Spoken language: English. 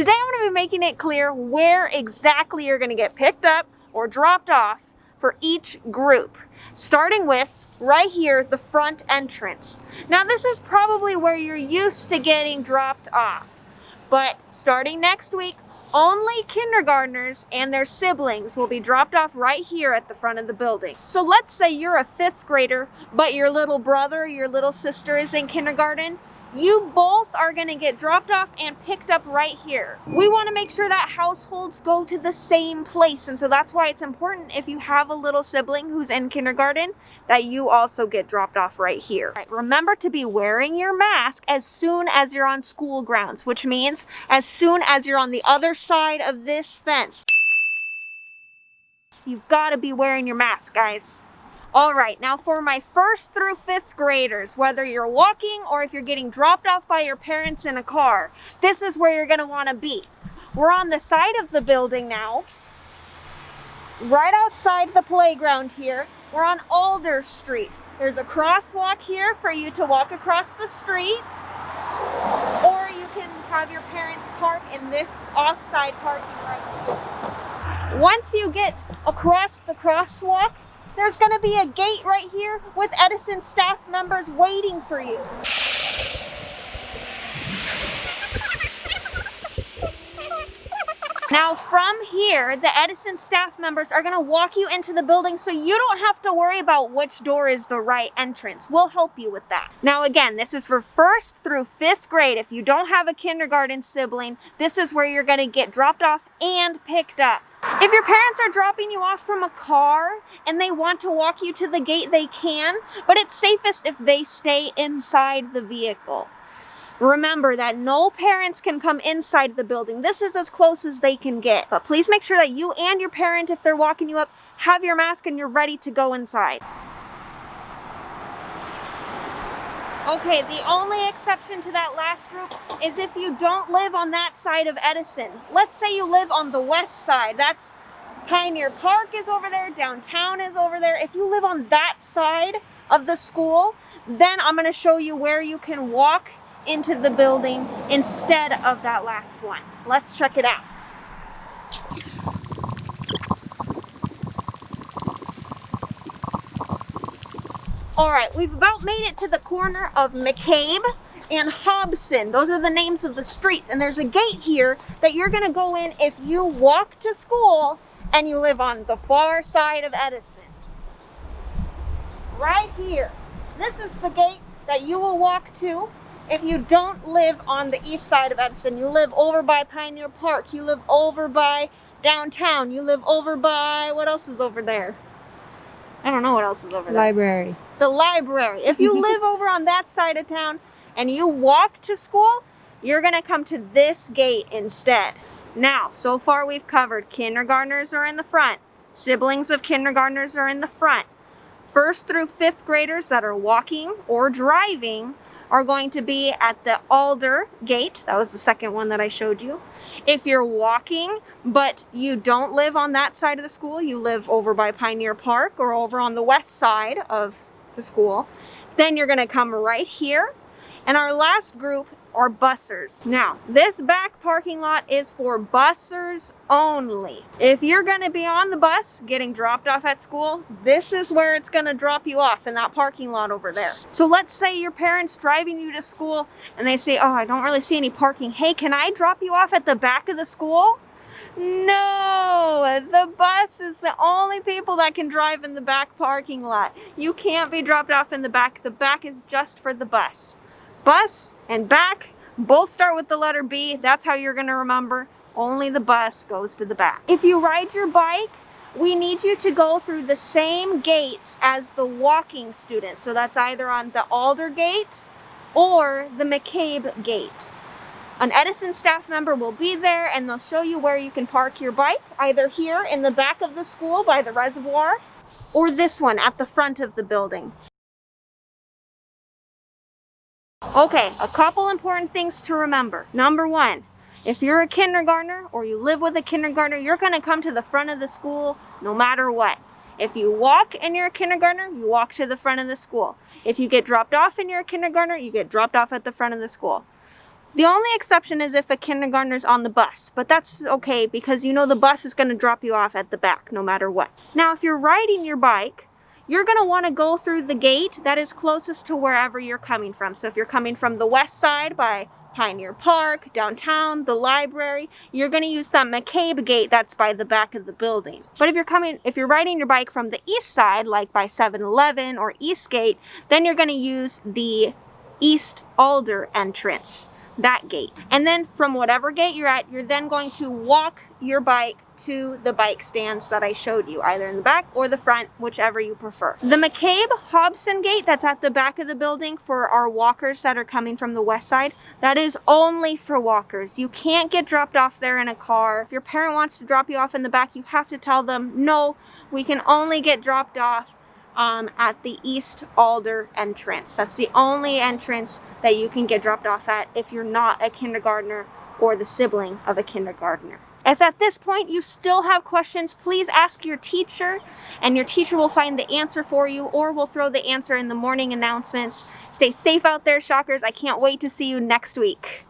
Today I'm going to be making it clear where exactly you're going to get picked up or dropped off for each group, starting with right here, the front entrance. Now this is probably where you're used to getting dropped off, but starting next week, only kindergartners and their siblings will be dropped off right here at the front of the building. So let's say you're a 5th grader, but your little brother, your little sister is in kindergarten. You both are going to get dropped off and picked up right here. We want to make sure that households go to the same place, and so that's why it's important if you have a little sibling who's in kindergarten that you also get dropped off right here. Right, remember to be wearing your mask as soon as you're on school grounds, which means as soon as you're on the other side of this fence. You've got to be wearing your mask, guys. All right, now for my 1st through 5th graders, whether you're walking or if you're getting dropped off by your parents in a car, this is where you're gonna wanna be. We're on the side of the building now, right outside the playground here. We're on Alder Street. There's a crosswalk here for you to walk across the street, or you can have your parents park in this offside parking right here. Once you get across the crosswalk, there's going to be a gate right here with EDISON staff members waiting for you. Now from here, the EDISON staff members are going to walk you into the building so you don't have to worry about which door is the right entrance. We'll help you with that. Now again, this is for 1st through 5th grade. If you don't have a kindergarten sibling, this is where you're going to get dropped off and picked up. If your parents are dropping you off from a car and they want to walk you to the gate, they can, but it's safest if they stay inside the vehicle. Remember that no parents can come inside the building. This is as close as they can get. But please make sure that you and your parent, if they're walking you up, have your mask and you're ready to go inside. Okay, the only exception to that last group is if you don't live on that side of EDISON. Let's say you live on the west side. That's Pioneer Park is over there, downtown is over there. If you live on that side of the school, then I'm going to show you where you can walk into the building instead of that last one. Let's check it out. All right, we've about made it to the corner of McCabe and Hobson. Those are the names of the streets, and there's a gate here that you're gonna go in if you walk to school and you live on the far side of EDISON. Right here. This is the gate that you will walk to if you don't live on the east side of EDISON. You live over by Pioneer Park, you live over by downtown, you live over by, what else is over there? I don't know what else is over there. Library. The library. If you live over on that side of town and you walk to school, you're going to come to this gate instead. Now, so far we've covered kindergartners are in the front. Siblings of kindergartners are in the front. 1st through 5th graders that are walking or driving are going to be at the Alder gate. That was the second one that I showed you. If you're walking, but you don't live on that side of the school, you live over by Pioneer Park or over on the west side of the school, then you're gonna come right here. And our last group are bussers. Now, this back parking lot is for bussers only. If you're gonna be on the bus getting dropped off at school, this is where it's gonna drop you off, in that parking lot over there. So let's say your parents driving you to school and they say, oh, I don't really see any parking. Hey, can I drop you off at the back of the school? No, the bus is the only people that can drive in the back parking lot. You can't be dropped off in the back. The back is just for the bus. Bus and back both start with the letter B. That's how you're going to remember. Only the bus goes to the back. If you ride your bike, we need you to go through the same gates as the walking students. So that's either on the Alder gate or the McCabe gate. An EDISON staff member will be there and they'll show you where you can park your bike, either here in the back of the school by the reservoir, or this one at the front of the building. Okay, a couple important things to remember. Number 1, if you're a kindergartner or you live with a kindergartner, you're going to come to the front of the school no matter what. If you walk and you're a kindergartner, you walk to the front of the school. If you get dropped off and you're a kindergartner, you get dropped off at the front of the school. The only exception is if a kindergartner's on the bus, but that's okay because you know the bus is going to drop you off at the back no matter what. Now, if you're riding your bike, you're going to want to go through the gate that is closest to wherever you're coming from. So if you're coming from the west side by Pioneer Park, downtown, the library, you're going to use that McCabe gate that's by the back of the building. But if you're riding your bike from the east side, like by 7-Eleven or Eastgate, then you're going to use the East Alder entrance, that gate. And then from whatever gate you're at, you're then going to walk your bike to the bike stands that I showed you, either in the back or the front, whichever you prefer. The McCabe Hobson gate that's at the back of the building for our walkers that are coming from the west side, that is only for walkers. You can't get dropped off there in a car. If your parent wants to drop you off in the back, you have to tell them, no, we can only get dropped off at the East Alder entrance. That's the only entrance that you can get dropped off at if you're not a kindergartner or the sibling of a kindergartner. If at this point you still have questions, please ask your teacher, and your teacher will find the answer for you, or will throw the answer in the morning announcements. Stay safe out there, Shockers. I can't wait to see you next week.